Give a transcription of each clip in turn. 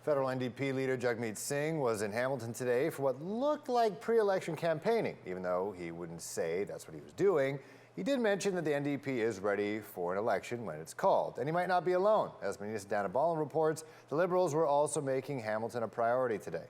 Federal NDP leader Jagmeet Singh was in Hamilton today for what looked like pre-election campaigning. Even though he wouldn't say that's what he was doing, he did mention that the NDP is ready for an election when it's called. And he might not be alone. As Manesa Dhanabalan reports, the Liberals were also making Hamilton a priority today.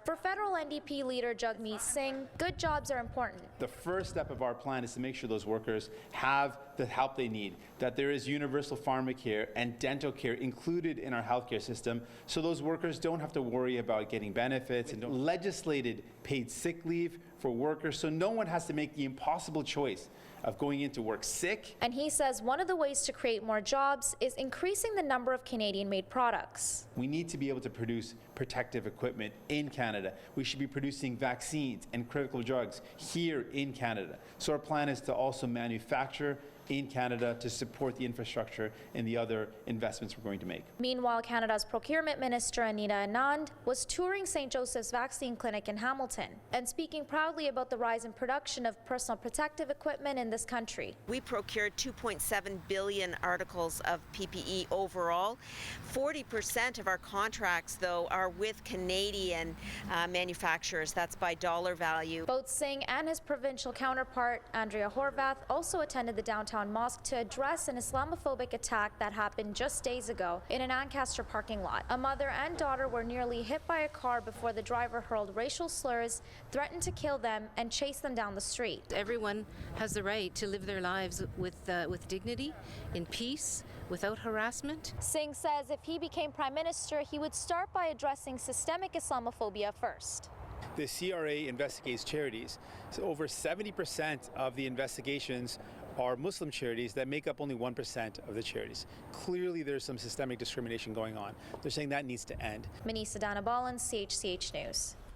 For federal NDP leader Jagmeet Singh, good jobs are important. The first step of our plan is to make sure those workers have the help they need, that there is universal pharmacare and dental care included in our healthcare system, so those workers don't have to worry about getting benefits, and legislated paid sick leave for workers, so no one has to make the impossible choice of going into work sick. And he says one of the ways to create more jobs is increasing the number of Canadian-made products. We need to be able to produce protective equipment in Canada. We should be producing vaccines and critical drugs here in Canada. So our plan is to also manufacture in Canada to support the infrastructure and the other investments we're going to make. Meanwhile, Canada's Procurement Minister Anita Anand was touring St. Joseph's Vaccine Clinic in Hamilton and speaking proudly about the rise in production of personal protective equipment in this country. We procured 2.7 billion articles of PPE overall. 40% of our contracts, though, are with Canadian manufacturers. That's by dollar value. Both Singh and his provincial counterpart, Andrea Horvath, also attended the downtown mosque to address an Islamophobic attack that happened just days ago in an Ancaster parking lot. A mother and daughter were nearly hit by a car before the driver hurled racial slurs, threatened to kill them, and chased them down the street. Everyone has the right to live their lives with dignity, in peace, without harassment. Singh says if he became Prime Minister, he would start by addressing systemic Islamophobia first. The CRA investigates charities. So over 70% of the investigations are Muslim charities that make up only 1% of the charities. Clearly there's some systemic discrimination going on. They're saying that needs to end. Manesa Dhanabalan, CHCH News.